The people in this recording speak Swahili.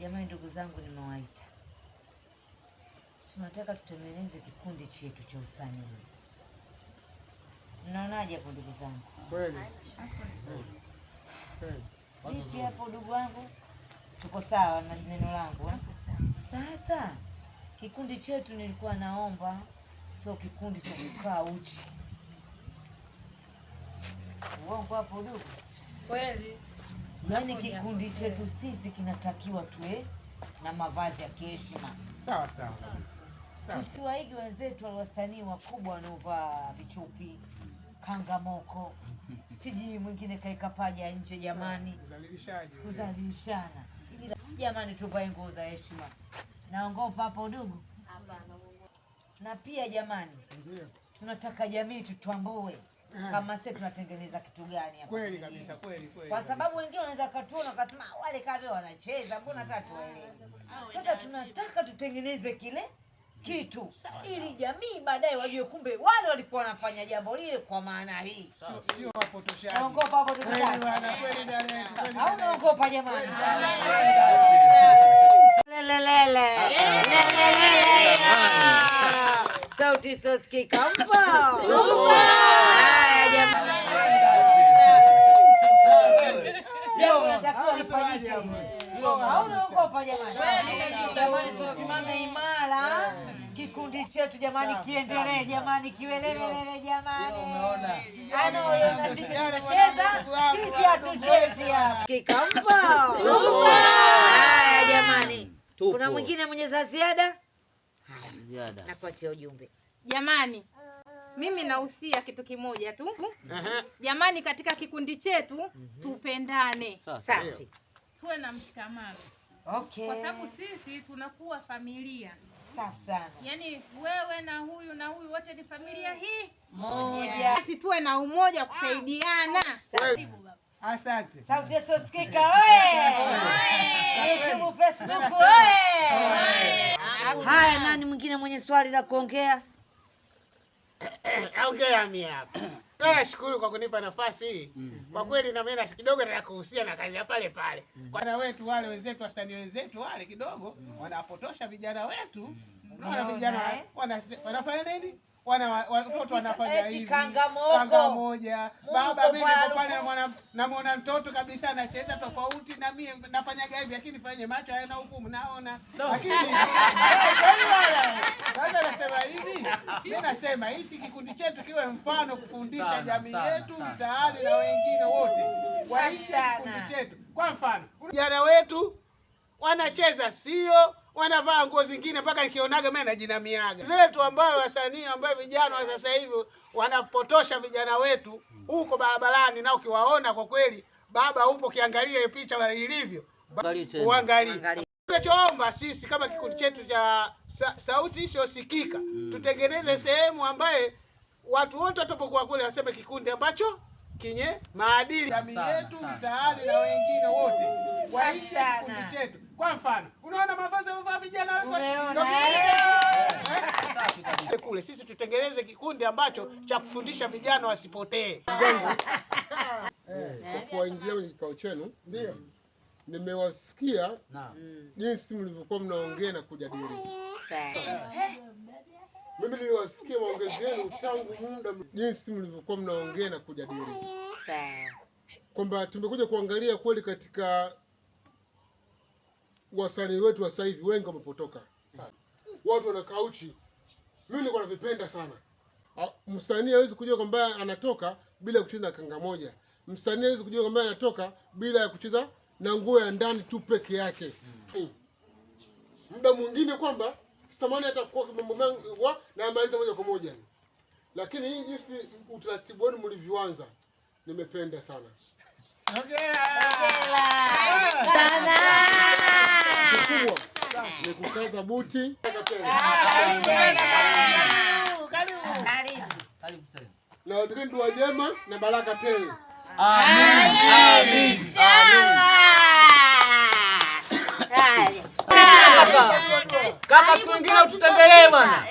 Jamani ndugu zangu, nimewaita. Tunataka tutengeneze kikundi chetu cha usanii. Mnaonaje hapo ndugu zangu? Kweli. Vipi hapo ndugu wangu? Tuko sawa na neno langu? Sasa kikundi chetu nilikuwa naomba sio kikundi cha kukaa uchi. Uongo hapo ndugu? Kweli. Yaani kikundi chetu sisi kinatakiwa tuwe na mavazi ya kiheshima. Sawa sawa kabisa. Tusiwaige wenzetu wasanii wakubwa wanaovaa vichupi, kangamoko, siji mwingine kaika paja nje jamani. Kuzalishana. Jamani tuvae nguo za heshima. Naongopa hapo ndugu? Hapana. Na pia jamani, ndio tunataka jamii tutambue kama sisi tunatengeneza kitu gani hapa. Kweli kabisa, kweli. Kwa sababu wengine wanaweza katuona wakasema wale kabe wanacheza, mbona hatuelewi. Sasa tunataka tutengeneze kile kitu ili jamii baadaye wajue kumbe wale walikuwa wanafanya jambo lile kwa maana hii. Sio wapotoshaji. Naogopa hapo kweli dada. Au naogopa jamani? Lelelele. Sauti sosikika mpo. Haya jamani. Leo natakiwa nifanyike. Au naogopa jamani? Jamani tusimame imara. Kikundi chetu jamani kiendelee jamani, kiwelelele jamani. Umeona? Ana huyo na sisi tunacheza, sisi hatuchezi hapa. Kikampo. Haya jamani. Kuna mwingine mwenye za ziada? Ziada. Nakuachia ujumbe. Jamani, mimi nahusia kitu kimoja tu. Jamani, katika kikundi chetu tupendane. Safi. Tuwe na mshikamano. Okay. Kwa sababu sisi tunakuwa familia. Safi sana. Yaani wewe na huyu wote ni familia hii moja. Sisi tuwe na umoja kusaidiana. Asante. Sauti ya sosikika oye. YouTube, Facebook oye. Haya, nani mwingine mwenye swali la kuongea? Ongea mimi hapa. Nashukuru kwa kunipa nafasi hii. Kwa kweli na mimi kidogo nataka kuhusia na kazi ya pale. Kwa na wetu wale wenzetu wasanii wenzetu wale kidogo wanapotosha vijana wetu. Unaona vijana wanafanya nini? Watoto wanafanya hivi. Kanga moja. Baba mimi niko pale namuona mtoto kabisa anacheza tofauti na mimi nafanyaga hivi lakini fanye macho hayana hukumu naona. Lakini sasa nasema hivi, mimi nasema hichi kikundi chetu kiwe mfano kufundisha jamii yetu, mtaani na wengine wote. Waige kikundi chetu. Kwa mfano, vijana wetu wanacheza sio wanavaa nguo zingine mpaka nikionaga mimi najinamiaga. Zetu ambao wasanii ambao vijana wa sasa hivi wanapotosha vijana wetu huko barabarani na ukiwaona kwa kweli baba upo kiangalia picha ilivyo. Uangalie. Tunachoomba sisi kama kikundi chetu cha sauti isiyosikika tutengeneze sehemu ambaye watu wote watapokuwa kule waseme kikundi ambacho kinye maadili jamii yetu, mtaani na wengine wote. Waige kikundi chetu. Kwa mfano, unaona mavazi ya vijana wetu kule, sisi tutengeneze kikundi ambacho cha kufundisha vijana wasipotee. Kwa kuingia kwenye kikao chenu, ndio nimewasikia jinsi mlivyokuwa mnaongea na kujadili. Mimi niliwasikia maongezi yenu tangu muda jinsi mlivyokuwa mnaongea na kujadili. Kwamba tumekuja kuangalia kweli katika wasanii wetu wa sasa hivi wengi wamepotoka. Watu wanakaa uchi. Mimi niko navipenda sana. Msanii hawezi kujua kwamba anatoka bila kucheza kanga moja. Msanii hawezi kujua kwamba anatoka bila ya kucheza na nguo ya ndani tu peke yake. Muda mwingine kwamba sitamani hata kukosa mambo mengi na amaliza moja kwa moja. Lakini hii jinsi utaratibu wenu mlivyoanza nimependa sana. Ni kukaza buti. Na watu wa jema na baraka tele. Amin. Kaka siku nyingine ututembelee bwana.